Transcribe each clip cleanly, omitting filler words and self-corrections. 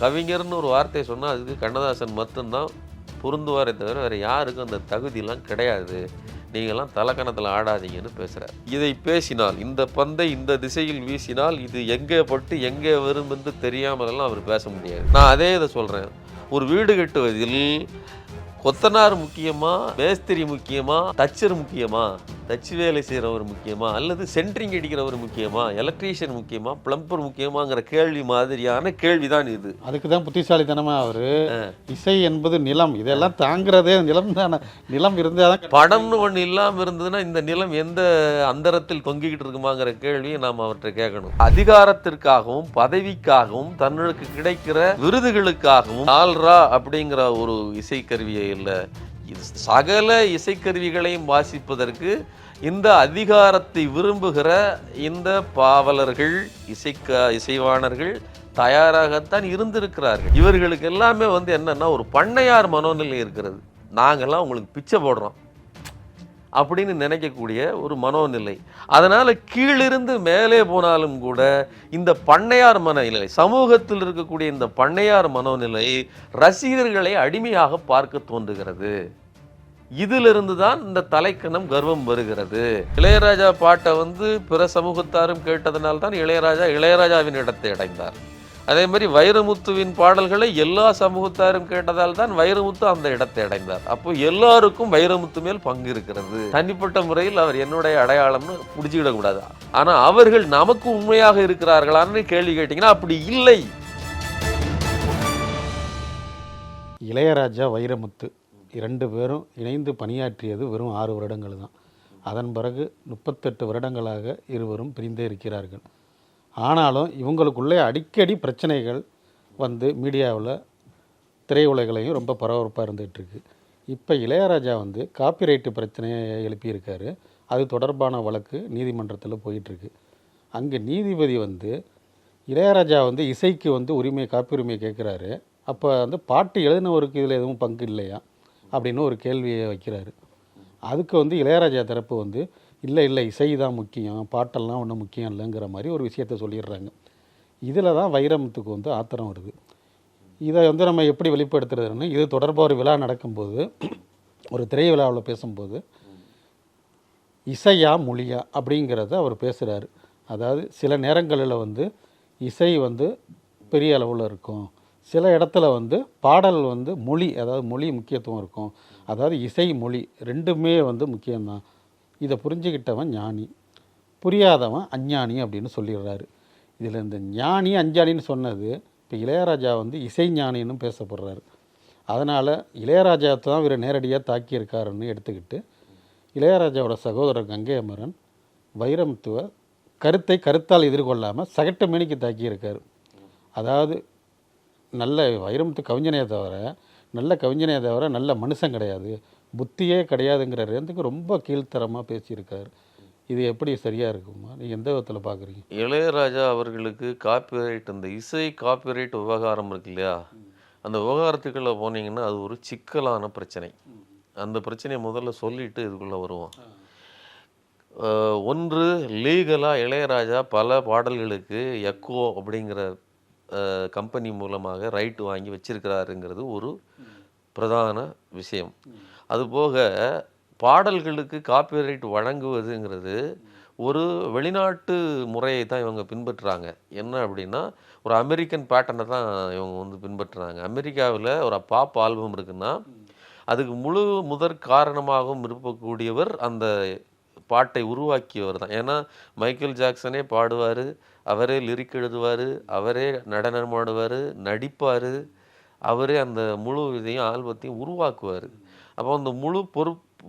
கவிஞர்னு ஒரு வார்த்தையை சொன்னால் அதுக்கு கண்ணதாசன் மட்டும்தான் பொருந்துவாரே தவிர வேறு யாருக்கும் அந்த தகுதியெல்லாம் கிடையாது, நீங்கள்லாம் தலக்கணத்தில் ஆடாதீங்கன்னு பேசுகிறார். இதை பேசினால், இந்த பந்தை இந்த திசையில் வீசினால் இது எங்கே பட்டு எங்கே வரும் என்று தெரியாமலெல்லாம் அவர் பேச முடியாது. நான் அதே இதை சொல்கிறேன், ஒரு வீடு கட்டுவதில் கொத்தனார் முக்கியமா, மேஸ்திரி முக்கியமா, தச்சர் முக்கியமா, தச்சு வேலை செய்கிறவர் முக்கியமா, அல்லது சென்ட்ரிங் அடிக்கிறவர் முக்கியமா, எலக்ட்ரீஷியன் முக்கியமா, பிளம்பர் முக்கியமாங்கிற கேள்வி மாதிரியான கேள்விதான் இது. அதுக்கு தான் புத்திசாலித்தனமா அவரு இசை என்பது நிலம், இதெல்லாம் தாங்கிறதே நிலம் தானே, நிலம் இருந்தால் தான். படம்னு ஒன்று இல்லாமல் இருந்ததுன்னா இந்த நிலம் எந்த அந்தரத்தில் தொங்கிக்கிட்டு இருக்குமாங்கிற கேள்வியை நாம் அவர்கிட்ட கேட்கணும். அதிகாரத்திற்காகவும் பதவிக்காகவும் தன்னுக்கு கிடைக்கிற விருதுகளுக்காகவும் ஆல்ரா அப்படிங்கிற ஒரு இசைக்கருவியை இல்லை, சகல இசைக்கருவிகளையும் வாசிப்பதற்கு இந்த அதிகாரத்தை விரும்புகிற இந்த பாவலர்கள், இசைவாணர்கள் தயாராகத்தான் இருந்திருக்கிறார்கள். இவர்களுக்கு எல்லாமே என்னன்னா ஒரு பண்ணையார் மனோநிலை இருக்கிறது. நாங்கள்லாம் உங்களுக்கு பிச்சை போடுறோம் அப்படின்னு நினைக்கக்கூடிய ஒரு மனோநிலை. அதனால் கீழிருந்து மேலே போனாலும் கூட இந்த பண்ணையார் மனநிலை, சமூகத்தில் இருக்கக்கூடிய இந்த பண்ணையார் மனோநிலை ரசிகர்களை அடிமையாக பார்க்க தோன்றுகிறது. இதிலிருந்து தான் இந்த தலைக்கணம் கர்வம் வருகிறது. இளையராஜா பாட்டை பிற சமூகத்தாரும் கேட்டதனால்தான் இளையராஜாவின் இடத்தை அடைந்தார். அதே மாதிரி வைரமுத்துவின் பாடல்களை எல்லா சமூகத்தாரும் கேட்டதால் தான் வைரமுத்து அந்த இடத்தை அடைந்தார். அப்போ எல்லாருக்கும் வைரமுத்து மேல் பங்கு இருக்கிறது. தனிப்பட்ட முறையில் அவர் என்னுடைய அடையாளம்னு பிடிச்சிக்கிடக்கூடாது. ஆனால் அவர்கள் நமக்கு உண்மையாக இருக்கிறார்களான்னு கேள்வி கேட்டீங்கன்னா அப்படி இல்லை. இளையராஜா, வைரமுத்து 2 பேரும் இணைந்து பணியாற்றியது வெறும் 6 வருடங்கள் தான். அதன் பிறகு 38 வருடங்களாக இருவரும் பிரிந்தே இருக்கிறார்கள். ஆனாலும் இவங்களுக்குள்ளே அடிக்கடி பிரச்சனைகள் மீடியாவில், திரையுலகிலையும் ரொம்ப பரபரப்பாக இருந்துகிட்ருக்கு. இப்போ இளையராஜா காப்பிரைட்டு பிரச்சனையை எழுப்பியிருக்காரு. அது தொடர்பான வழக்கு நீதிமன்றத்தில் போயிட்டுருக்கு. அங்கே நீதிபதி இளையராஜா இசைக்கு உரிமை, காப்புரிமை கேட்குறாரு. அப்போ பாட்டு எழுதினவருக்கு இதில் எதுவும் பங்கு இல்லையா அப்படின்னு ஒரு கேள்வியை வைக்கிறாரு. அதுக்கு இளையராஜா தரப்பு இல்லை இசை தான் முக்கியம், பாட்டெல்லாம் ஒன்றும் முக்கியம் இல்லைங்கிற மாதிரி ஒரு விஷயத்த சொல்லிடுறாங்க. இதில் தான் வைரமுத்துக்கு ஆத்திரம் வருது. இதை நம்ம எப்படி வெளிப்படுத்துறதுன்னு, இது தொடர்பாக ஒரு விழா நடக்கும்போது, ஒரு திரை விழாவில் பேசும்போது இசையா மொழியா அப்படிங்கிறத அவர் பேசுகிறாரு. அதாவது சில நேரங்களில் இசை பெரிய அளவில் இருக்கும், சில இடத்துல பாடல் மொழி, அதாவது மொழி முக்கியத்துவம் இருக்கும். அதாவது இசை மொழி ரெண்டுமே முக்கியம்தான். இதை புரிஞ்சுக்கிட்டவன் ஞானி, புரியாதவன் அஞ்ஞானி அப்படின்னு சொல்லிடுறாரு. இதில் இந்த ஞானி அஞ்ஞானின்னு சொன்னது இப்போ இளையராஜா இசை ஞானின்னு பேசப்படுறாரு. அதனால் இளையராஜாவை தான் இவர் நேரடியாக தாக்கியிருக்காருன்னு எடுத்துக்கிட்டு இளையராஜாவோட சகோதரர் கங்கை அமரன் வைரமுத்துவை கருத்தால் எதிர்கொள்ளாமல் சகட்டு மேனிக்கு தாக்கியிருக்காரு. அதாவது நல்ல வைரமுத்து கவிஞனே தவிர நல்ல மனுஷன் கிடையாது, புத்தியே கிடையாதுங்கிற ரேந்துக்கு ரொம்ப கீழ்த்தரமாக பேசியிருக்காரு. இது எப்படி சரியாக இருக்குமா, நீங்கள் எந்த விதத்தில் பார்க்குறீங்க? இளையராஜா அவர்களுக்கு காப்பிரைட், அந்த இசை காப்பிரைட் விவகாரம் இருக்கு இல்லையா, அந்த விவகாரத்துக்குள்ளே போனீங்கன்னா அது ஒரு சிக்கலான பிரச்சனை. அந்த பிரச்சனையை முதல்ல சொல்லிட்டு இதுக்குள்ளே வருவோம். ஒன்று, லீகலாக இளையராஜா பல பாடல்களுக்கு எக்கோ அப்படிங்கிற கம்பெனி மூலமாக ரைட்டு வாங்கி வச்சிருக்கிறாருங்கிறது ஒரு பிரதான விஷயம். அதுபோக பாடல்களுக்கு காப்பிரைட் வழங்குவதுங்கிறது ஒரு வெளிநாட்டு முறையை தான் இவங்க பின்பற்றுறாங்க. என்ன அப்படின்னா, ஒரு அமெரிக்கன் பேட்டர்னை தான் இவங்க பின்பற்றுறாங்க. அமெரிக்காவில் ஒரு பாப் ஆல்பம் இருக்குன்னா அதுக்கு முதற் காரணமாகவும் இருக்கக்கூடியவர் அந்த பாட்டை உருவாக்கியவர் தான். ஏன்னா மைக்கேல் ஜாக்சனே பாடுவார், அவரே லிரிக் எழுதுவார், அவரே நடனமாடுவார், நடிப்பார், அவரே அந்த முழு இதையும் ஆல்பத்தையும் உருவாக்குவார். அப்போ அந்த முழு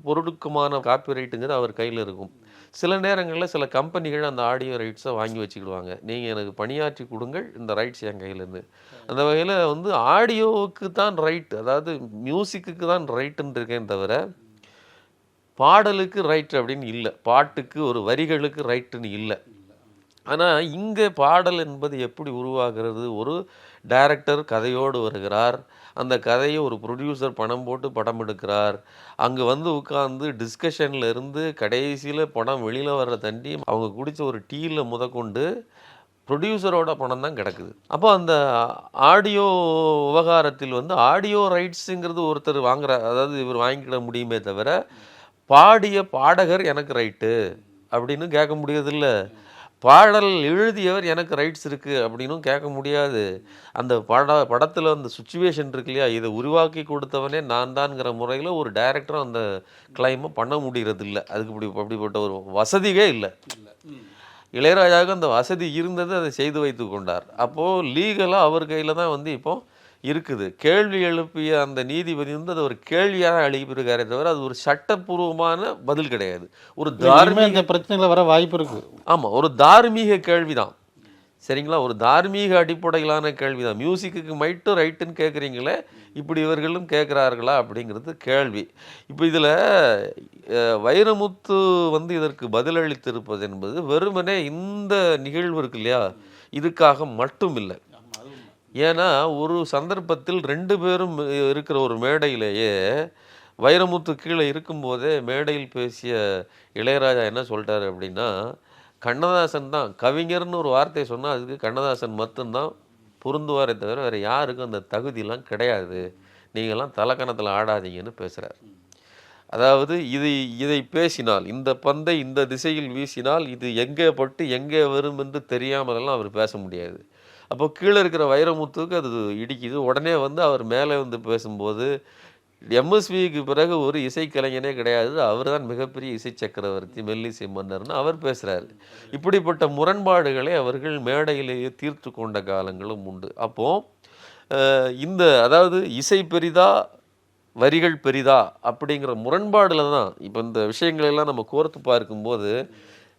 பொருட்குமான காப்பிரைட்டுங்கிறது அவர் கையில் இருக்கும். சில நேரங்களில் சில கம்பெனிகள் அந்த ஆடியோ ரைட்ஸை வாங்கி வச்சுக்கிடுவாங்க. நீங்கள் எனக்கு பணியாற்றி கொடுங்கள், இந்த ரைட்ஸ் என் கையிலேருந்து. அந்த வகையில் ஆடியோவுக்கு தான் ரைட், அதாவது மியூசிக்கு தான் ரைட்டுன்னு இருக்கேன் தவிர பாடலுக்கு ரைட் அப்படின்னு இல்லை, பாட்டுக்கு ஒரு வரிகளுக்கு ரைட்டுன்னு இல்லை. ஆனால் இங்கே பாடல் என்பது எப்படி உருவாகிறது? ஒரு டைரக்டர் கதையோடு வருகிறார், அந்த கதையை ஒரு ப்ரொடியூசர் பணம் போட்டு படம் எடுக்கிறார், அங்கே உட்காந்து டிஸ்கஷனில் இருந்து கடைசியில் படம் வெளியில் வர்ற தண்டி அவங்க குடித்த ஒரு டீயில் முதற்கொண்டு ப்ரொடியூசரோட பணம் தான் கிடக்குது. அப்போ அந்த ஆடியோ விவகாரத்தில் வந்து ஆடியோ ரைட்ஸுங்கிறது ஒருத்தர் வாங்குற, அதாவது இவர் வாங்கிக்கிட முடியுமே தவிர பாடிய பாடகர் எனக்கு ரைட்டு அப்படின்னு கேட்க முடியறதில்ல. பாடல் எழுதியவர் எனக்கு ரைட்ஸ் இருக்குது அப்படின்னும் கேட்க முடியாது. அந்த படத்தில் அந்த சுச்சுவேஷன் இருக்கு இல்லையா, இதை உருவாக்கி கொடுத்தவனே நான் தான்ங்கிற முறையில் ஒரு டைரக்டரும் அந்த கிளைமை பண்ண முடிகிறது இல்லை. அதுக்கு அப்படிப்பட்ட ஒரு வசதியே இல்லை. இளையராஜாவுக்கு அந்த வசதி இருந்தது, அதை செய்து வைத்து கொண்டார். அப்போது லீகலாக அவர் கையில் தான் வந்து இப்போ இருக்குது. கேள்வி எழுப்பிய அந்த நீதிபதி வந்து அது ஒரு கேள்வியாக எழுப்பியிருக்காரே தவிர அது ஒரு சட்டப்பூர்வமான பதில் கிடையாது. ஒரு தார்மீக பிரச்சனைகள் வர வாய்ப்பு இருக்குது. ஆமாம், ஒரு தார்மீக கேள்வி தான். சரிங்களா, ஒரு தார்மீக அடிப்படையிலான கேள்வி தான். மியூசிக்கு மட்டும் ரைட்டுன்னு கேட்குறீங்களே, இப்படி இவர்களும் கேட்குறார்களா அப்படிங்கிறது கேள்வி. இப்போ இதில் வைரமுத்து வந்து இதற்கு பதிலளித்திருப்பது என்பது வெறுமனே இந்த நிகழ்வு இருக்கு இல்லையா, இதுக்காக மட்டும் இல்லை. ஏன்னா ஒரு சந்தர்ப்பத்தில் 2 பேரும் இருக்கிற ஒரு மேடையிலேயே வைரமுத்து கீழே இருக்கும்போதே மேடையில் பேசிய இளையராஜா என்ன சொல்லிட்டாரு அப்படின்னா, கண்ணதாசன் தான் கவிஞர்னு ஒரு வார்த்தையை சொன்னால் அதுக்கு கண்ணதாசன் மட்டும்தான் பொருந்துவாரே தவிர வேறு யாருக்கும் அந்த தகுதியெலாம் கிடையாது, நீங்கள்லாம் தலைக்கணத்தில் ஆடாதீங்கன்னு பேசுகிறார். அதாவது இதை பேசினால், இந்த பந்தை இந்த திசையில் வீசினால் இது எங்கே பட்டு எங்கே வரும் என்று தெரியாமலெல்லாம் அவர் பேச முடியாது. அப்போ கீழே இருக்கிற வைரமுத்துக்கு அது இடிக்குது. உடனே வந்து அவர் மேலே வந்து பேசும்போது எம்எஸ்விக்கு பிறகு ஒரு இசைக்கலைஞனே கிடையாது, அவர் தான் மிகப்பெரிய இசை சக்கரவர்த்தி, மெல்லிசை மன்னர்னு அவர் பேசுகிறாரு. இப்படிப்பட்ட முரண்பாடுகளை அவர்கள் மேடையிலேயே தீர்த்து கொண்ட காலங்களும் உண்டு. அப்போது இந்த அதாவது இசை பெரிதா வரிகள் பெரிதா அப்படிங்கிற முரண்பாடில் தான் இப்போ இந்த விஷயங்களெல்லாம் நம்ம கோர்த்து பார்க்கும்போது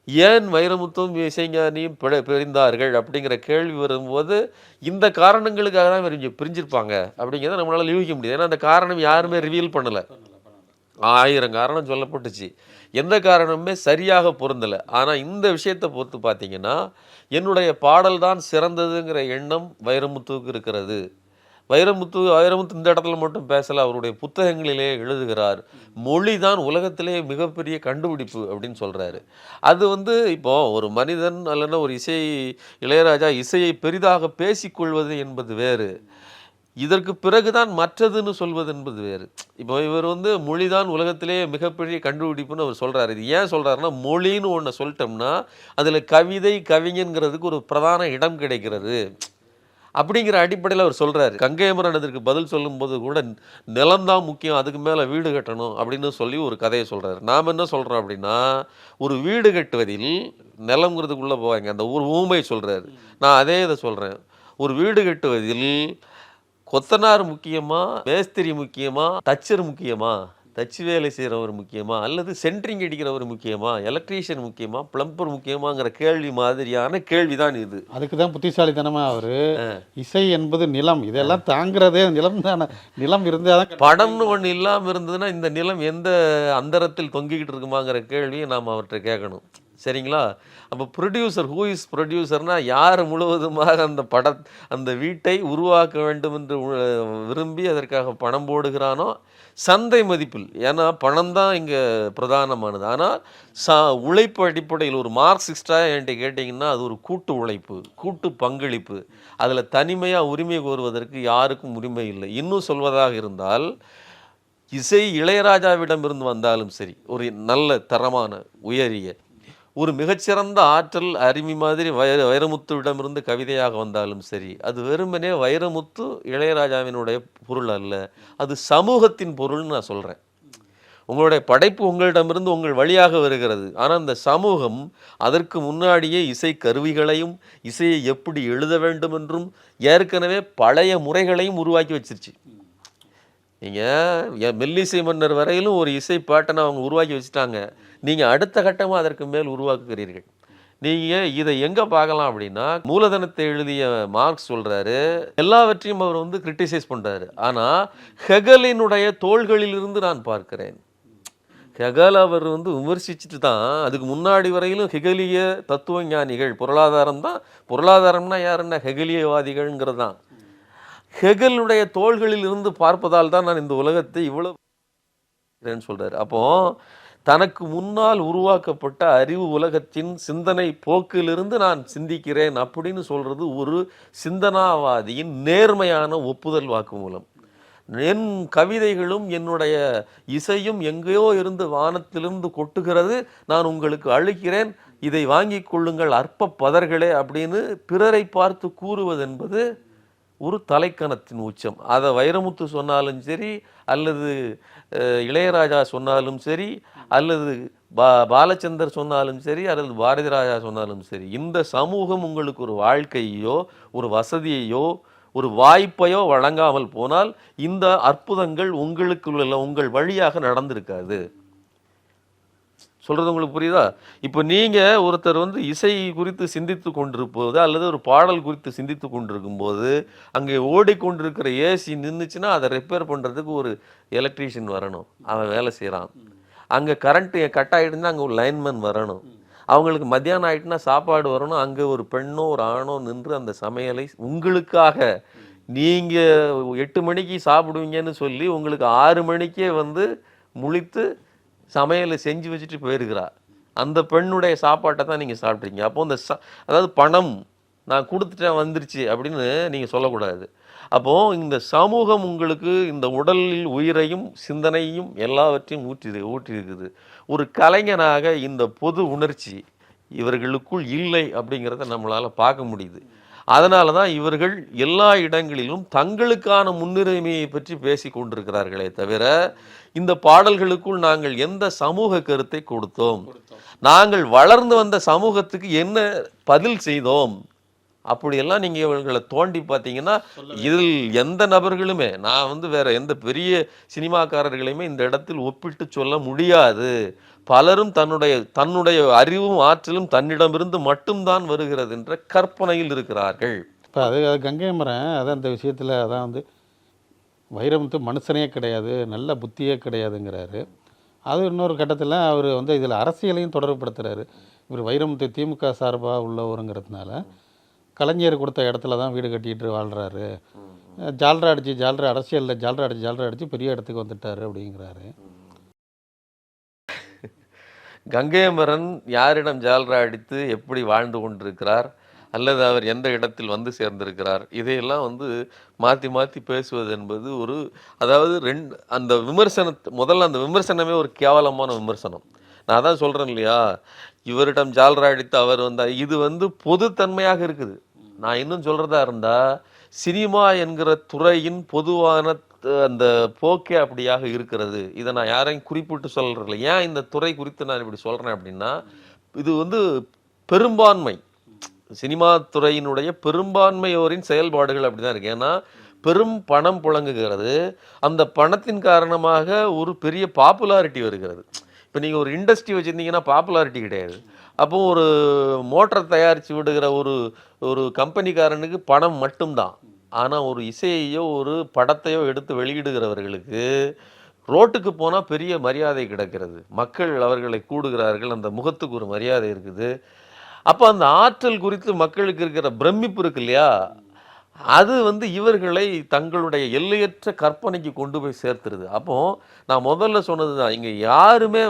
ஏன் வைரமுத்தும் இசைஞானியும் பிரிந்தார்கள் அப்படிங்கிற கேள்வி வரும்போது இந்த காரணங்களுக்காக தான் பிரிஞ்சிருப்பாங்க அப்படிங்கிறத நம்மளால் யூகிக்க முடியாது. ஏன்னா அந்த காரணம் யாருமே ரிவீல் பண்ணலை. 1000 காரணம் சொல்லப்பட்டுச்சு, எந்த காரணமுமே சரியாக பொருந்தலை. ஆனால் இந்த விஷயத்தை பொறுத்து பார்த்தீங்கன்னா என்னுடைய பாடல் தான் சிறந்ததுங்கிற எண்ணம் வைரமுத்துவுக்கு இருக்கிறது. வைரமுத்து இந்த இடத்துல மட்டும் பேசலை, அவருடைய புத்தகங்களிலே எழுதுகிறார். மொழி தான் உலகத்திலே மிகப்பெரிய கண்டுபிடிப்பு அப்படின்னு சொல்கிறாரு. அது வந்து இப்போது ஒரு மனிதன் அல்லனா ஒரு இளையராஜா இசையை பெரிதாக பேசிக்கொள்வது என்பது வேறு, இதற்கு பிறகுதான் மற்றதுன்னு சொல்வது என்பது வேறு. இப்போ இவர் வந்து மொழி தான் உலகத்திலே மிகப்பெரிய கண்டுபிடிப்புன்னு அவர் சொல்கிறார். இது ஏன் சொல்கிறாருன்னா, மொழின்னு ஒன்று சொல்லிட்டோம்னா அதில் கவிதை கவிஞங்கிறதுக்கு ஒரு பிரதான இடம் கிடைக்கிறது அப்படிங்கிற அடிப்படையில் அவர் சொல்கிறாரு. கங்கை அமரன் இதற்கு பதில் சொல்லும்போது கூட நிலம்தான் முக்கியம், அதுக்கு மேலே வீடு கட்டணும் அப்படின்னு சொல்லி ஒரு கதையை சொல்கிறாரு. நாம் என்ன சொல்கிறோம் அப்படின்னா, ஒரு வீடு கட்டுவதில் நிலங்கிறதுக்குள்ளே போவாங்க, அந்த ஒரு ஊமை சொல்கிறாரு. நான் அதே இதை சொல்கிறேன், ஒரு வீடு கட்டுவதில் கொத்தனார் முக்கியமா, மேஸ்திரி முக்கியமா, தச்சர் முக்கியமா, தச்சு வேலை செய்கிறவர் முக்கியமா, அல்லது சென்ட்ரிங் அடிக்கிறவர் முக்கியமா, எலக்ட்ரீஷியன் முக்கியமா, பிளம்பர் முக்கியமாங்கிற கேள்வி மாதிரியான கேள்விதான் இது. அதுக்கு தான் புத்திசாலித்தனமாக அவர் இசை என்பது நிலம், இதெல்லாம் தாங்கிறதே நிலம் தானே, நிலம் இருந்தால் தான். படம்னு ஒன்று இல்லாமல் இருந்ததுன்னா இந்த நிலம் எந்த அந்தரத்தில் தொங்கிக்கிட்டு இருக்குமாங்கிற கேள்வியை நாம் அவர்கிட்ட கேட்கணும். சரிங்களா, அப்போ ப்ரொடியூசர், ஹூ இஸ் ப்ரொடியூசர்னால் யார் முழுவதுமாக அந்த வீட்டை உருவாக்க வேண்டும் என்று விரும்பி அதற்காக பணம் போடுகிறானோ, சந்தை மதிப்பில், ஏன்னா பணம் தான் இங்கே பிரதானமானது. ஆனால் உழைப்பு அடிப்படையில் ஒரு மார்க்சிஸ்டாக என்கிட்ட கேட்டிங்கன்னா அது ஒரு கூட்டு உழைப்பு, கூட்டு பங்களிப்பு. அதில் தனிமையாக உரிமை கோருவதற்கு யாருக்கும் உரிமை இல்லை. இன்னும் சொல்வதாக இருந்தால், இசை இளையராஜாவிடம் இருந்து வந்தாலும் சரி, ஒரு நல்ல தரமான உயரிய ஒரு மிகச்சிறந்த ஆற்றல் அருவி மாதிரி வைரமுத்துவிடமிருந்து கவிதையாக வந்தாலும் சரி, அது வெறுமனே வைரமுத்து இளையராஜாவினுடைய பொருள் அல்ல, அது சமூகத்தின் பொருள்னு நான் சொல்கிறேன். உங்களுடைய படைப்பு உங்களிடமிருந்து உங்கள் வழியாக வருகிறது, ஆனால் அந்த சமூகம் அதற்கு முன்னாடியே இசை கருவிகளையும் இசையை எப்படி எழுத வேண்டும் என்றும் ஏற்கனவே பழைய முறைகளையும் உருவாக்கி வச்சிருச்சு. நீங்கள் மெல்லிசை மன்னர் வரையிலும் ஒரு இசை பாட்டனை அவங்க உருவாக்கி வச்சுட்டாங்க. நீங்கள் அடுத்த கட்டமாக அதற்கு மேல் உருவாக்குகிறீர்கள். நீங்கள் இதை எங்கே பார்க்கலாம் அப்படின்னா, மூலதனத்தை எழுதிய மார்க்ஸ் சொல்கிறாரு, எல்லாவற்றையும் அவர் வந்து கிரிட்டிசைஸ் பண்ணுறாரு. ஆனால் ஹெகலினுடைய தோள்களிலிருந்து நான் பார்க்கிறேன். ஹெகல் அவர் வந்து விமர்சிச்சுட்டு தான், அதுக்கு முன்னாடி வரையிலும் ஹெகலிய தத்துவ ஞானிகள், பொருளாதாரம்னா யாருன்னா ஹெகலியவாதிகள்ங்கிறது தான். ஹெகலுடைய தோள்களில் இருந்து பார்ப்பதால் தான் நான் இந்த உலகத்தை இவ்வளவு சொல்கிறார். அப்போது தனக்கு முன்னால் உருவாக்கப்பட்ட அறிவு உலகத்தின் சிந்தனை போக்கிலிருந்து நான் சிந்திக்கிறேன் அப்படின்னு சொல்றது ஒரு சிந்தனாவாதியின் நேர்மையான ஒப்புதல் வாக்குமூலம். என் கவிதைகளும் என்னுடைய இசையும் எங்கேயோ இருந்து வானத்திலிருந்து கொட்டுகிறது, நான் உங்களுக்கு அளிக்கிறேன், இதை வாங்கிக் கொள்ளுங்கள் அற்ப பதர்களே அப்படின்னு பிறரை பார்த்து கூறுவது என்பது ஒரு தலைக்கணத்தின் உச்சம். அதை வைரமுத்து சொன்னாலும் சரி, அல்லது இளையராஜா சொன்னாலும் சரி, அல்லது பாலச்சந்தர் சொன்னாலும் சரி, அல்லது பாரதி ராஜா சொன்னாலும் சரி, இந்த சமூகம் உங்களுக்கு ஒரு வாழ்க்கையோ ஒரு வசதியையோ ஒரு வாய்ப்பையோ வழங்காமல் போனால் இந்த அற்புதங்கள் உங்களுக்குள்ள உங்கள் வழியாக நடந்திருக்காது. சொல்றது உங்களுக்கு புரியுதா? இப்போ நீங்க ஒருத்தர் இசை குறித்து சிந்தித்து கொண்டிருப்போது அல்லது ஒரு பாடல் குறித்து சிந்தித்து கொண்டிருக்கும் போது அங்கே ஓடிக்கொண்டிருக்கிற ஏசி நின்றுச்சுன்னா அதை ரிப்பேர் பண்றதுக்கு ஒரு எலக்ட்ரீஷியன் வரணும், அவன் வேலை செய்யறான். அங்க கரண்ட் கட் ஆயிடுச்சுன்னா அங்க ஒரு லைன்மேன் வரணும். அவங்களுக்கு மத்தியானம் ஆயிட்டுனா சாப்பாடு வரணும், அங்கே ஒரு பெண்ணோ ஒரு ஆணோ நின்று அந்த சமையலை உங்களுக்காக, நீங்க 8 மணிக்கு சாப்பிடுவீங்கன்னு சொல்லி உங்களுக்கு 6 மணிக்கே முழித்து சமையலை செஞ்சு வச்சுட்டு போயிருக்கிறா. அந்த பெண்ணுடைய சாப்பாட்டை தான் நீங்கள் சாப்பிட்றீங்க. அப்போ இந்த அதாவது பணம் நான் கொடுத்துட்டேன் வந்துருச்சு அப்படின்னு நீங்கள் சொல்லக்கூடாது. அப்போது இந்த சமூகம் உங்களுக்கு இந்த உடலில் உயிரையும் சிந்தனையும் எல்லாவற்றையும் ஊற்றிருக்குது. ஒரு கலைஞனாக இந்த பொது உணர்ச்சி இவர்களுக்குள் இல்லை அப்படிங்கிறத நம்மளால் பார்க்க முடியுது. அதனால தான் இவர்கள் எல்லா இடங்களிலும் தங்களுக்கான முன்னுரிமையை பற்றி பேசி கொண்டிருக்கிறார்களே தவிர இந்த பாடல்களுக்குள் நாங்கள் எந்த சமூக கருத்தை கொடுத்தோம், நாங்கள் வளர்ந்து வந்த சமூகத்துக்கு என்ன பதில் செய்தோம், அப்படியெல்லாம் நீங்கள் இவர்களை தோண்டி பார்த்தீங்கன்னா இதில் எந்த நபர்களுமே, நான் வேற எந்த பெரிய சினிமாக்காரர்களையுமே இந்த இடத்தில் ஒப்பிட்டு சொல்ல முடியாது. பலரும் தன்னுடைய அறிவும் ஆற்றலும் தன்னிடமிருந்து மட்டும்தான் வருகிறது என்ற கற்பனையில் இருக்கிறார்கள். இப்போ அது கங்கை மரம் அதான் அந்த விஷயத்தில் அதான் வைரமுத்து மனுஷனே கிடையாது, நல்ல புத்தியே கிடையாதுங்கிறாரு. அது இன்னொரு கட்டத்தில் அவர் இதில் அரசியலையும் தொடர்புபடுத்துகிறாரு. இவர் வைரமுத்து திமுக சார்பாக உள்ளவருங்கிறதுனால கலைஞர் கொடுத்த இடத்துல தான் வீடு கட்டிட்டு வாழ்கிறாரு, ஜால்ரா அரசியலில் ஜால்ரா அடித்து பெரிய இடத்துக்கு வந்துட்டார் அப்படிங்கிறாரு. கங்கையமரன் யாரிடம் ஜால்ரா அடித்து எப்படி வாழ்ந்து கொண்டிருக்கிறார், அல்லது அவர் எந்த இடத்தில் சேர்ந்திருக்கிறார், இதையெல்லாம் மாற்றி மாற்றி பேசுவது என்பது அதாவது அந்த முதல்ல அந்த விமர்சனமே ஒரு கேவலமான விமர்சனம். நான் தான் சொல்கிறேன் இல்லையா, இவரிடம் ஜால்ரா அடித்து அவர் இது பொதுத்தன்மையாக இருக்குது. நான் இன்னும் சொல்கிறதா இருந்தால் சினிமா என்கிற துறையின் பொதுவான அந்த போக்கே அப்படியாக இருக்கிறது. இதை நான் யாரையும் குறிப்பிட்டு சொல்கிறதில்ல. ஏன் இந்த துறை குறித்து நான் இப்படி சொல்கிறேன் அப்படின்னா, இது பெரும்பான்மை சினிமா துறையினுடைய பெரும்பான்மையோரின் செயல்பாடுகள் அப்படி தான் இருக்குது. ஏன்னா பெரும் பணம் புழங்குகிறது, அந்த பணத்தின் காரணமாக ஒரு பெரிய பாப்புலாரிட்டி வருகிறது. இப்போ நீங்கள் ஒரு இண்டஸ்ட்ரி வச்சுருந்தீங்கன்னா பாப்புலாரிட்டி கிடையாது. அப்போ ஒரு மோட்டரை தயாரித்து விடுகிற ஒரு கம்பெனிக்காரனுக்கு பணம் மட்டும்தான். ஆனால் ஒரு இசையையோ ஒரு படத்தையோ எடுத்து வெளியிடுகிறவர்களுக்கு ரோட்டுக்கு போனால் பெரிய மரியாதை கிடைக்கிறது, மக்கள் அவர்களை கூடுகிறார்கள், அந்த முகத்துக்கு ஒரு மரியாதை இருக்குது. அப்போ அந்த ஆற்றல் குறித்து மக்களுக்கு இருக்கிற பிரமிப்பு இருக்கு இல்லையா, அது இவர்களை தங்களுடைய எல்லையற்ற கற்பனைக்கு கொண்டு போய் சேர்த்துருது. அப்போ நான் முதல்ல சொன்னது தான், இங்கே யாருமே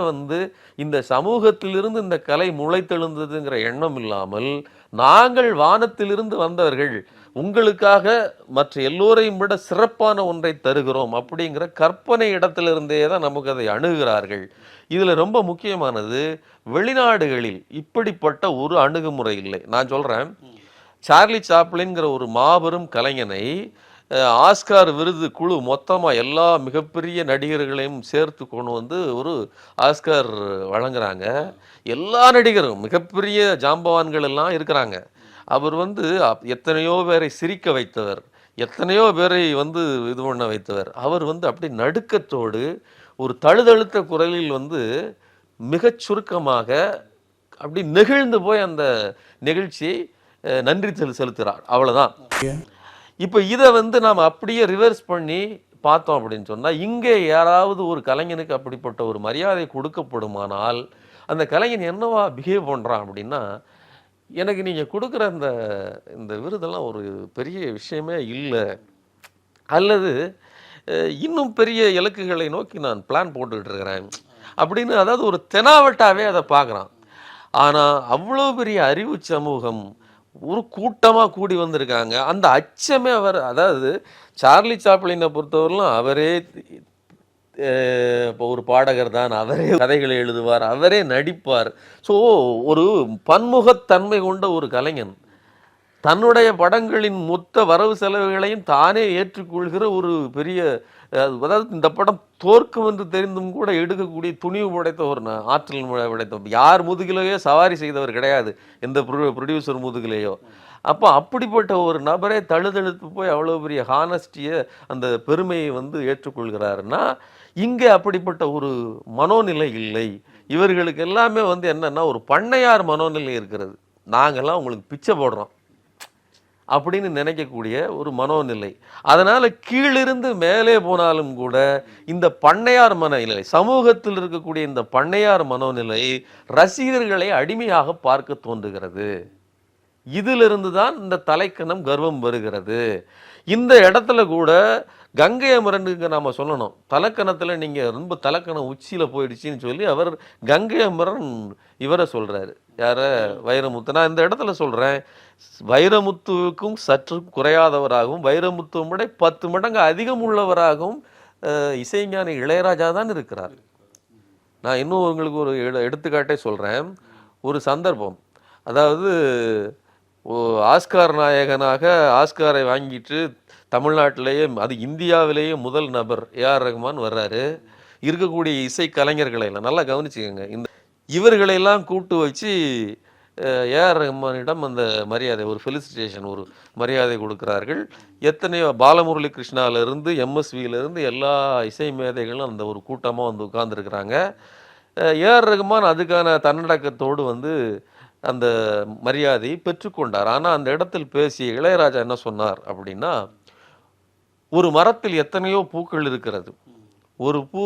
இந்த சமூகத்திலிருந்து இந்த கலை முளைத்தெழுந்ததுங்கிற எண்ணம் இல்லாமல் நாங்கள் வானத்திலிருந்து வந்தவர்கள், உங்களுக்காக மற்ற எல்லோரையும் விட சிறப்பான ஒன்றை தருகிறோம் அப்படிங்கிற கற்பனை இடத்திலிருந்தே தான் நமக்கு அதை அணுகிறார்கள். இதில் ரொம்ப முக்கியமானது, வெளிநாடுகளில் இப்படிப்பட்ட ஒரு அணுகுமுறை இல்லை. நான் சொல்கிறேன், சார்லி சாப்ளின்கிற ஒரு மாபெரும் கலைஞனை ஆஸ்கார் விருது குழு மொத்தமாக எல்லா மிகப்பெரிய நடிகர்களையும் சேர்த்து கொண்டு ஒரு ஆஸ்கார் வழங்குறாங்க. எல்லா நடிகரும் மிகப்பெரிய ஜாம்பவான்கள் எல்லாம் இருக்கிறாங்க. அவர் எத்தனையோ பேரை சிரிக்க வைத்தவர், எத்தனையோ பேரை இது பண்ண வைத்தவர். அவர் அப்படி நடுக்கத்தோடு ஒரு தழுதழுத்த குரலில் மிகச் சுருக்கமாக அப்படி நெகிழ்ந்து போய் அந்த நிகழ்ச்சியை நன்றி செலுத்துகிறார். அவ்வளோதான். இப்போ இதை நாம் அப்படியே ரிவர்ஸ் பண்ணி பார்த்தோம் அப்படின்னு சொன்னால், இங்கே யாராவது ஒரு கலைஞனுக்கு அப்படிப்பட்ட ஒரு மரியாதை கொடுக்கப்படுமானால் அந்த கலைஞன் என்னவா பிஹேவ் பண்ணுறான் அப்படின்னா, எனக்கு நீங்கள் கொடுக்குற இந்த விருதெல்லாம் ஒரு பெரிய விஷயமே இல்லை, அல்லது இன்னும் பெரிய இலக்குகளை நோக்கி நான் பிளான் போட்டுக்கிட்டு இருக்கிறேன், அப்படின்னு அதாவது ஒரு தெனாவட்டாவே அதை பார்க்குறான். ஆனால் அவ்வளோ பெரிய அறிவு சமூகம் ஒரு கூட்டமாக கூடி வந்திருக்காங்க. அந்த அச்சமே அவர், அதாவது சார்லி சாப்ளினை பொறுத்தவரையிலும் அவரே இப்போ ஒரு பாடகர் தான், அவரே கதைகளை எழுதுவார், அவரே நடிப்பார். ஸோ ஒரு பன்முகத்தன்மை கொண்ட ஒரு கலைஞன் தன்னுடைய படங்களின் மொத்த வரவு செலவுகளையும் தானே ஏற்றுக்கொள்கிற ஒரு பெரிய, அதாவது இந்த படம் தோற்கும் என்று தெரிந்தும் கூட எடுக்கக்கூடிய துணிவு படைத்த ஒரு ஆற்றல் படைத்த, யார் முதுகிலேயோ சவாரி செய்தவர் கிடையாது, எந்த ப்ரொடியூசர் முதுகிலேயோ. அப்போ அப்படிப்பட்ட ஒரு நபரே தழுதழுத்து போய் அவ்வளோ பெரிய ஹானஸ்டியை, அந்த பெருமையை ஏற்றுக்கொள்கிறாருன்னா, இங்கே அப்படிப்பட்ட ஒரு மனோநிலை இல்லை. இவர்களுக்கு எல்லாமே என்னன்னா ஒரு பண்ணையார் மனோநிலை இருக்கிறது. நாங்கள்லாம் உங்களுக்கு பிச்சை போடுறோம் அப்படின்னு நினைக்கக்கூடிய ஒரு மனோநிலை. அதனால கீழிருந்து மேலே போனாலும் கூட இந்த பண்ணையார் மனநிலை, சமூகத்தில் இருக்கக்கூடிய இந்த பண்ணையார் மனோநிலை ரசிகர்களை அடிமையாக பார்க்க தோன்றுகிறது. இதிலிருந்து தான் இந்த தலைக்கணம் கர்வம் வருகிறது. இந்த இடத்துல கூட கங்கை அமரனுக்கு நாம சொல்லணும், தலக்கணத்துல நீங்க ரொம்ப தலக்கணம் உச்சியில போயிடுச்சுன்னு சொல்லி அவர் கங்கை அமரன் இவரை சொல்றாரு. யார? வைரமுத்து. நான் இந்த இடத்துல சொல்றேன், வைரமுத்துவுக்கும் சற்று குறையாதவராகவும் வைரமுத்துவை விட 10 மடங்கு அதிகம் உள்ளவராகவும் இசைஞானி இளையராஜா தான் இருக்கிறார். நான் இன்னும் உங்களுக்கு ஒரு எடுத்துக்காட்டே சொல்றேன். ஒரு சந்தர்ப்பம், அதாவது ஆஸ்கார் நாயகனாக ஆஸ்காரை வாங்கிட்டு தமிழ்நாட்டிலேயே, அது இந்தியாவிலேயே முதல் நபர் ஏஆர் ரஹ்மான் வர்றாரு. இருக்கக்கூடிய இசை கலைஞர்களை எல்லாம் நல்லா கவனிச்சுக்கோங்க, இந்த இவர்களையெல்லாம் கூட்டு வச்சு ஏஆர் ரஹ்மானிடம் அந்த மரியாதை, ஒரு ஃபெலிசிட்டேஷன், ஒரு மரியாதை கொடுக்கிறார்கள். எத்தனையோ பாலமுரளி கிருஷ்ணாவிலிருந்து எம்எஸ்வியிலிருந்து எல்லா இசை மேதைகளும் அந்த ஒரு கூட்டமாக உட்கார்ந்துருக்கிறாங்க. ஏஆர் ரஹ்மான் அதுக்கான தன்னடக்கத்தோடு அந்த மரியாதையை பெற்றுக்கொண்டார். ஆனால் அந்த இடத்தில் பேசிய இளையராஜா என்ன சொன்னார் அப்படின்னா, ஒரு மரத்தில் எத்தனையோ பூக்கள் இருக்கிறது, ஒரு பூ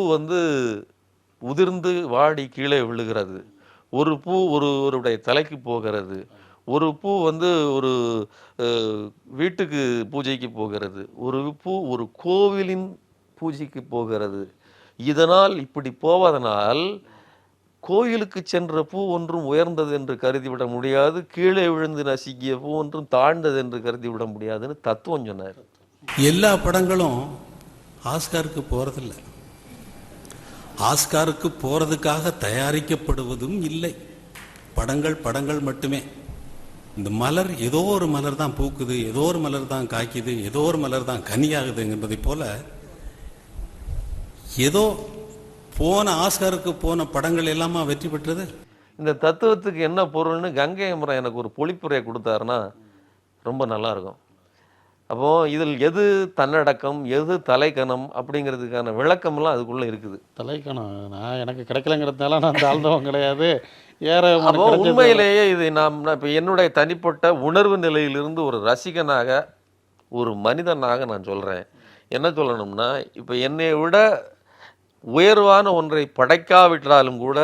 உதிர்ந்து வாடி கீழே விழுகிறது, ஒரு பூ ஒருவருடைய தலைக்கு போகிறது, ஒரு பூ ஒரு வீட்டுக்கு பூஜைக்கு போகிறது, ஒரு பூ ஒரு கோவிலின் பூஜைக்கு போகிறது. இதனால் இப்படி போவதனால் கோயிலுக்கு சென்ற பூ ஒன்றும் உயர்ந்தது என்று கருதிவிட முடியாது, கீழே விழுந்து நசுக்கிய பூ ஒன்றும் தாழ்ந்தது என்று கருதிவிட முடியாதுன்னு தத்துவம் சொன்னார். எல்லா படங்களும் ஆஸ்காருக்கு போறதில்லை, ஆஸ்காருக்கு போறதுக்காக தயாரிக்கப்படுவதும் இல்லை. படங்கள் மட்டுமே. இந்த மலர் ஏதோ ஒரு மலர் தான் பூக்குது, ஏதோ ஒரு மலர் தான் காய்க்குது, ஏதோ ஒரு மலர் தான் கனியாகுது என்பதை போல ஏதோ போன ஆஸ்காருக்கு போன படங்கள் எல்லாமா வெற்றி பெற்றது. இந்த தத்துவத்துக்கு என்ன பொருள்னு கங்கை அமரன் எனக்கு ஒரு பொழிப்புரையை கொடுத்தாருன்னா ரொம்ப நல்லா இருக்கும். அப்போ இதில் எது தன்னடக்கம், எது தலைக்கணம் அப்படிங்கிறதுக்கான விளக்கம்லாம் அதுக்குள்ள இருக்குது. தலைக்கணம் நான் எனக்கு கிடைக்கலங்கிறதுனால நான் தாழ்ந்தவன் கிடையாது. அப்போ உண்மையிலேயே இது நான் இப்போ என்னுடைய தனிப்பட்ட உணர்வு நிலையிலிருந்து ஒரு ரசிகனாக, ஒரு மனிதனாக நான் சொல்கிறேன். என்ன சொல்லணும்னா, இப்போ என்னை விட உயர்வான ஒன்றை படைக்காவிட்டாலும் கூட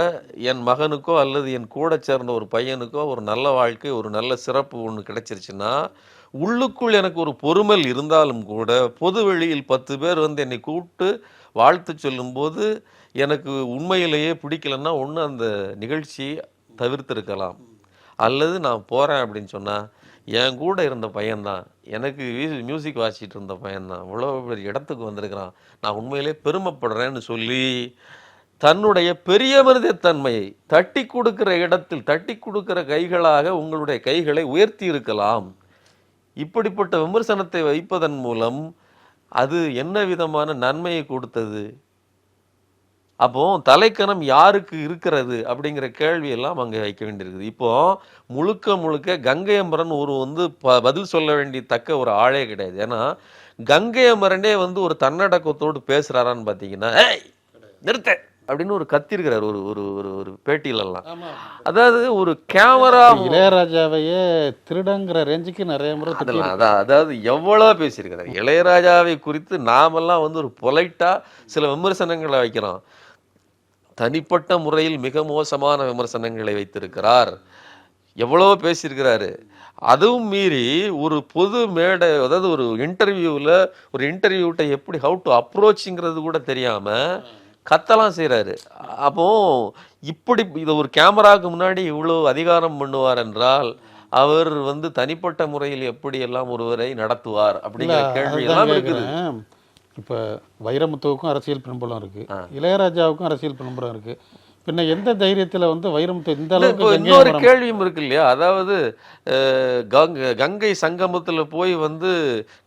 என் மகனுக்கோ அல்லது என் கூட சேர்ந்த ஒரு பையனுக்கோ ஒரு நல்ல வாழ்க்கை, ஒரு நல்ல சிறப்பு ஒன்று கிடைச்சிருச்சுன்னா, உள்ளுக்குள் எனக்கு ஒரு பொறுமல் இருந்தாலும் கூட பொது வெளியில் 10 பேர் என்னை கூப்பிட்டு வாழ்த்து சொல்லும்போது எனக்கு உண்மையிலேயே பிடிக்கலன்னா ஒன்று அந்த நிகழ்ச்சியை தவிர்த்திருக்கலாம், அல்லது நான் போகிறேன் அப்படின்னு சொன்னால் என் கூட இருந்த பையன்தான், எனக்கு மியூசிக் வாசிச்சுட்டு இருந்த பையன்தான் இவ்வளோ பெரிய இடத்துக்கு வந்திருக்கிறான், நான் உண்மையிலே பெருமைப்படுறேன்னு சொல்லி தன்னுடைய பெரிய மனிதத்தன்மையை தட்டி கொடுக்கிற இடத்தில், தட்டி கொடுக்கிற கைகளாக உங்களுடைய கைகளை உயர்த்தி இருக்கலாம். இப்படிப்பட்ட விமர்சனத்தை வைப்பதன் மூலம் அது என்ன விதமான நன்மையை கொடுத்தது? அப்போ தலைக்கணம் யாருக்கு இருக்கிறது அப்படிங்கிற கேள்வியெல்லாம் அங்கே வைக்க வேண்டியிருக்குது. இப்போ முழுக்க கங்கை அமரன் ஒரு பதில் சொல்ல வேண்டிய தக்க ஒரு ஆளே கிடையாது. ஏன்னா கங்கை அமரனே ஒரு தன்னடக்கத்தோடு பேசுறாரான்னு பார்த்தீங்கன்னா, நிறுத்த அப்படின்னு ஒரு கத்திருக்கிறார் ஒரு ஒரு ஒரு ஒரு பேட்டியிலெல்லாம். அதாவது ஒரு கேமரா இளையராஜாவையே திருடங்கிற ரேஞ்சுக்கு நிறைய முறை அதெல்லாம் அதாவது எவ்வளோ பேசியிருக்கிறார். இளையராஜாவை குறித்து நாமெல்லாம் ஒரு பொலைட்டா சில விமர்சனங்களை வைக்கிறோம். தனிப்பட்ட முறையில் மிக மோசமான விமர்சனங்களை வைத்திருக்கிறார், எவ்வளோ பேசியிருக்கிறாரு. அதுவும் மீறி ஒரு பொது மேடை, அதாவது ஒரு இன்டர்வியூவில் ஒரு இன்டர்வியூட்டை எப்படி ஹவு டு அப்ரோச்சுங்கிறது கூட தெரியாமல் கத்தலாம் செய்கிறாரு. அப்போ இப்படி இதை ஒரு கேமராவுக்கு முன்னாடி இவ்வளோ அதிகாரம் பண்ணுவார் என்றால் அவர் வந்து தனிப்பட்ட முறையில் எப்படியெல்லாம் ஒருவரை நடத்துவார் அப்படிங்கிற கேள்வி எல்லாம் இருக்குது. இப்போ வைரமுத்துவுக்கும் அரசியல் பின்புலம் இருக்கு, இளையராஜாவுக்கும் அரசியல் பின்புலம் இருக்கு. பின்ன எந்த தைரியத்தில் வந்து வைரமுத்து இந்த அளவுக்கு? இன்னொரு கேள்வியும் இருக்கு இல்லையா, அதாவது கங்கை சங்கமத்தில் போய் வந்து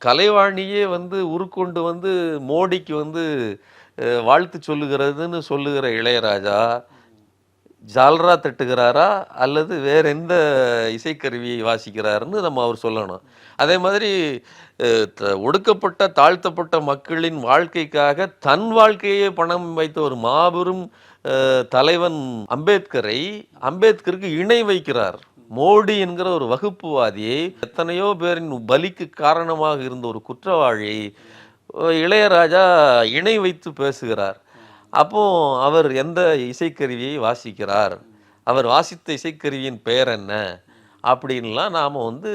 கலைவாணியே வந்து உருக்கொண்டு வந்து மோடிக்கு வந்து வாழ்த்து சொல்லுகிறதுன்னு சொல்லுகிற இளையராஜா ஜால்ரா தட்டுகிறாரா அல்லது வேற எந்த இசைக்கருவியை வாசிக்கிறாருன்னு நம்ம அவர் சொல்லணும். அதே மாதிரி ஒடுக்கப்பட்ட தாழ்த்தப்பட்ட மக்களின் வாழ்க்கைக்காக தன் வாழ்க்கையே பணம் வைத்த ஒரு மாபெரும் தலைவன் அம்பேத்கருக்கு இணை வைக்கிறார். மோடி என்கிற ஒரு வகுப்புவாதியை, எத்தனையோ பேரின் பலிக்கு காரணமாக இருந்த ஒரு குற்றவாளியை இளையராஜா இணை வைத்து பேசுகிறார். அப்போ அவர் எந்த இசைக்கருவியை வாசிக்கிறார், அவர் வாசித்த இசைக்கருவியின் பெயர் என்ன அப்படின்லாம் நாம் வந்து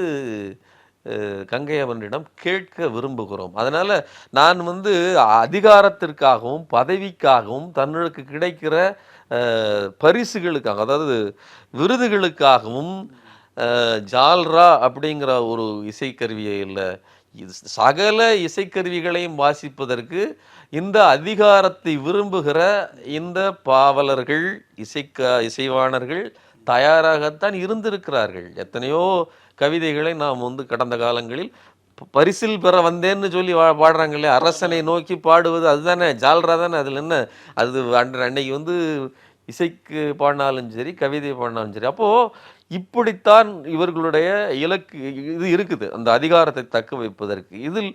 கங்கையவனிடம் கேட்க விரும்புகிறோம். அதனால் நான் வந்து அதிகாரத்திற்காகவும் பதவிக்காகவும் தன்னுக்கு கிடைக்கிற பரிசுகளுக்காக, அதாவது விருதுகளுக்காகவும் ஜால்ரா அப்படிங்கிற ஒரு இசைக்கருவியை இல்லை, சகல இசைக்கருவிகளையும் வாசிப்பதற்கு இந்த அதிகாரத்தை விரும்புகிற இந்த பாவலர்கள் இசைவாணர்கள் தயாராகத்தான் இருந்திருக்கிறார்கள். எத்தனையோ கவிதைகளை நாம் வந்து கடந்த காலங்களில் பரிசில் பெற வந்தேன்னு சொல்லி பாடுறாங்க இல்லையா, அரசனை நோக்கி பாடுவது அதுதானே ஜால்ரா தானே. அதில் என்ன அது அன்னைக்கு வந்து இசைக்கு பாடினாலும் சரி கவிதை பாடினாலும் சரி. அப்போது இப்படித்தான் இவர்களுடைய இலக்கு இது இருக்குது, அந்த அதிகாரத்தை தக்க வைப்பதற்கு. இதில்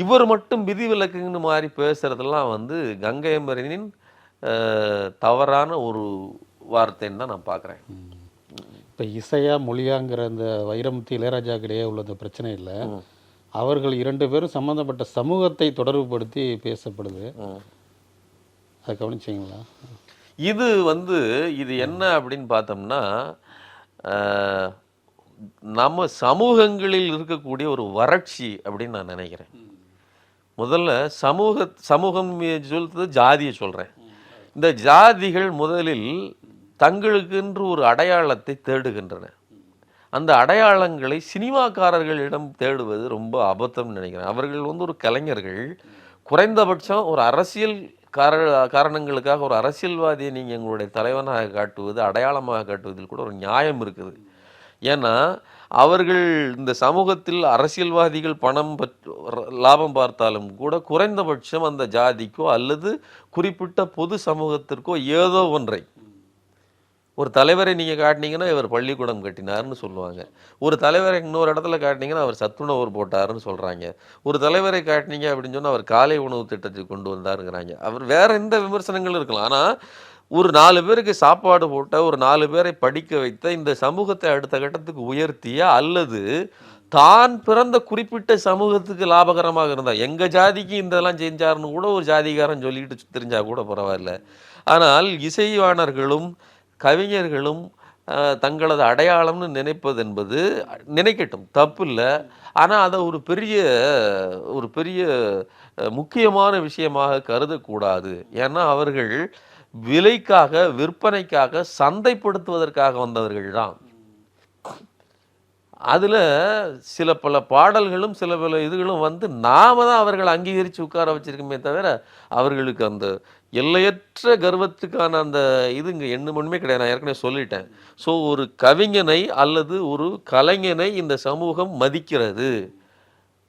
இவர் மட்டும் விதிவிலக்குன்னு மாதிரி பேசுறதெல்லாம் வந்து கங்கையமரனின் தவறான ஒரு வார்த்தைன்னு தான் நான் பார்க்குறேன். இப்போ இசையா மொழியாங்கிற அந்த வைரமுத்து இளையராஜாவுக்கு இடையே உள்ள அந்த பிரச்சனை இல்லை, அவர்கள் இரண்டு பேரும் சம்மந்தப்பட்ட சமூகத்தை தொடர்புபடுத்தி பேசப்படுது. அதை கவனிச்சிங்களா? இது வந்து இது என்ன அப்படின்னு பார்த்தோம்னா, நம்ம சமூகங்களில் இருக்கக்கூடிய ஒரு வறட்சி அப்படின்னு நான் நினைக்கிறேன். முதல்ல சமூகம் சொல்றது ஜாதியை சொல்கிறேன். இந்த ஜாதிகள் முதலில் தங்களுக்கென்று ஒரு அடையாளத்தை தேடுகின்றன. அந்த அடையாளங்களை சினிமாக்காரர்களிடம் தேடுவது ரொம்ப அபத்தம்னு நினைக்கிறேன். அவர்கள் வந்து ஒரு கலைஞர்கள், குறைந்தபட்சம் ஒரு அரசியல் காரணங்களுக்காக ஒரு அரசியல்வாதியை நீங்கள் எங்களுடைய தலைவனாக காட்டுவது, அடையாளமாக காட்டுவதில் கூட ஒரு நியாயம் இருக்குது. ஏன்னா அவர்கள் இந்த சமூகத்தில் அரசியல்வாதிகள் லாபம் பார்த்தாலும் கூட குறைந்தபட்சம் அந்த ஜாதிக்கோ அல்லது குறிப்பிட்ட பொது சமூகத்திற்கோ ஏதோ ஒன்றை, ஒரு தலைவரை நீங்கள் காட்டினீங்கன்னா இவர் பள்ளிக்கூடம் கட்டினார்னு சொல்லுவாங்க, ஒரு தலைவரை இன்னொரு இடத்துல காட்டினீங்கன்னா அவர் சத்துணவு போட்டாருன்னு சொல்கிறாங்க, ஒரு தலைவரை காட்டினீங்க அப்படின்னு சொன்னால் அவர் காலை உணவு திட்டத்தை கொண்டு வந்தாருங்கிறாங்க. அவர் வேற எந்த விமர்சனங்களும் இருக்கலாம். ஆனால் ஒரு 4 பேருக்கு சாப்பாடு போட்ட, ஒரு 4 பேரை படிக்க வைத்த, இந்த சமூகத்தை அடுத்த கட்டத்துக்கு உயர்த்திய, அல்லது தான் பிறந்த குறிப்பிட்ட சமூகத்துக்கு லாபகரமாக இருந்தால், எங்கள் ஜாதிக்கு இதெல்லாம் செஞ்சாருன்னு கூட ஒரு ஜாதிகாரன் சொல்லிக்கிட்டு தெரிஞ்சா கூட பரவாயில்ல. ஆனால் இசைவாணர்களும் கவிஞர்களும் தங்களது அடையாளம்னு நினைப்பது என்பது நினைக்கட்டும், தப்பு இல்லை. ஆனால் அதை ஒரு பெரிய முக்கியமான விஷயமாக கருதக்கூடாது. ஏன்னா அவர்கள் விலைக்காக, விற்பனைக்காக, சந்தைப்படுத்துவதற்காக வந்தவர்கள் தான். அதில் பல பாடல்களும் பல இதுகளும் வந்து நாம தான் அவர்களை அங்கீகரித்து உட்கார வச்சிருக்கோமே தவிர அவர்களுக்கு அந்த எல்லையற்ற கர்வத்துக்கான அந்த இது இங்கே எண்ணுமொன்றுமே கிடையாது. நான் ஏற்கனவே சொல்லிட்டேன். ஸோ ஒரு கவிஞனை அல்லது ஒரு கலைஞனை இந்த சமூகம் மதிக்கிறது.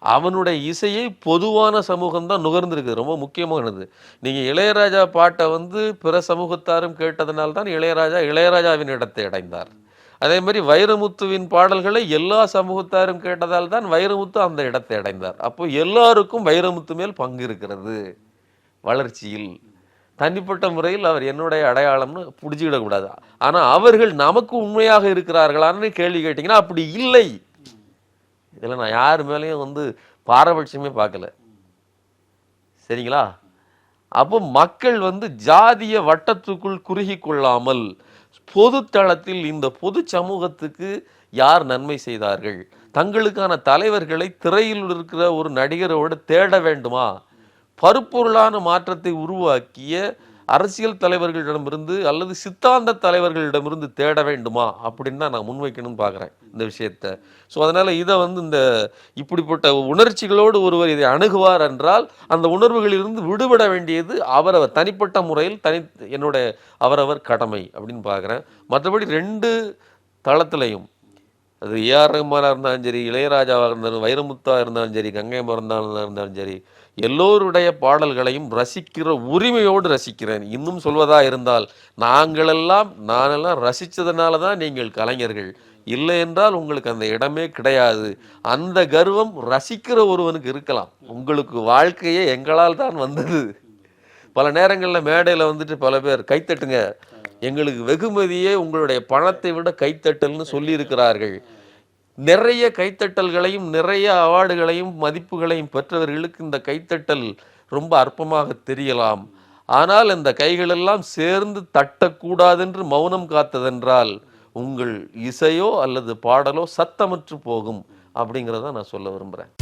அவனுடைய இசையை பொதுவான சமூகம் தான் நுகர்ந்துருக்குது. ரொம்ப முக்கியமானது. நீங்கள் இளையராஜா பாட்டை வந்து பிற சமூகத்தாரும் கேட்டதனால்தான் இளையராஜாவின் இடத்தை அடைந்தார். அதே மாதிரி வைரமுத்துவின் பாடல்களை எல்லா சமூகத்தாரும் கேட்டதால் தான் வைரமுத்து அந்த இடத்தை அடைந்தார். அப்போ எல்லாருக்கும் வைரமுத்து மேல் பங்கு இருக்கிறது வளர்ச்சியில். தனிப்பட்ட முறையில் அவர் என்னுடைய அடையாளம்னு பிடிச்சிக்கிடக்கூடாது. ஆனால் அவர்கள் நமக்கு உண்மையாக இருக்கிறார்களான்னு கேள்வி கேட்டிங்கன்னா அப்படி இல்லை. இதில் நான் யார் மேலேயும் வந்து பாரபட்சமே பார்க்கல, சரிங்களா? அப்போ மக்கள் வந்து ஜாதிய வட்டத்துக்குள் குறுகி கொள்ளாமல் பொது தளத்தில் இந்த பொது சமூகத்துக்கு யார் நன்மை செய்தார்கள், தங்களுக்கான தலைவர்களை திரையில் இருக்கிற ஒரு நடிகரோடு தேட வேண்டுமா, பருப்பொருளான மாற்றத்தை உருவாக்கிய அரசியல் தலைவர்களிடமிருந்து அல்லது சித்தாந்த தலைவர்களிடமிருந்து தேட வேண்டுமா அப்படின்னு தான் நான் முன்வைக்கணும்னு பார்க்குறேன் இந்த விஷயத்தை. ஸோ அதனால் இதை இந்த இப்படிப்பட்ட உணர்ச்சிகளோடு ஒருவர் இதை அணுகுவார் என்றால் அந்த உணர்வுகளிலிருந்து விடுபட வேண்டியது அவரவர் தனிப்பட்ட முறையில் என்னுடைய அவரவர் கடமை அப்படின்னு பார்க்குறேன். மற்றபடி 2 தளத்திலையும் அது ஏஆர் ரஹ்மானாக இருந்தாலும் சரி, இளையராஜாவாக இருந்தாலும், வைரமுத்தாக இருந்தாலும் சரி, கங்கை மறந்தாலும் இருந்தாலும் சரி, எல்லோருடைய பாடல்களையும் ரசிக்கிற உரிமையோடு ரசிக்கிறேன். இன்னும் சொல்வதா இருந்தால் நானெல்லாம் ரசித்ததுனால தான் நீங்கள் கலைஞர்கள், இல்லை என்றால் உங்களுக்கு அந்த இடமே கிடையாது. அந்த கர்வம் ரசிக்கிற ஒருவனுக்கு இருக்கலாம். உங்களுக்கு வாழ்க்கையே எங்களால் தான் வந்தது. பல நேரங்களில் மேடையில் பல பேர் கைத்தட்டுங்க, எங்களுக்கு வெகுமதியே உங்களுடைய பணத்தை விட கைத்தட்டல்னு சொல்லியிருக்கிறார்கள். நிறைய கைத்தட்டல்களையும் நிறைய அவார்டுகளையும் மதிப்புகளையும் பெற்றவர்களுக்கு இந்த கைத்தட்டல் ரொம்ப அற்பமாக தெரியலாம். ஆனால் இந்த கைகளெல்லாம் சேர்ந்து தட்டக்கூடாதென்று மௌனம் காத்ததென்றால் உங்கள் இசையோ அல்லது பாடலோ சத்தமற்று போகும் அப்படிங்கிறத நான் சொல்ல விரும்புகிறேன்.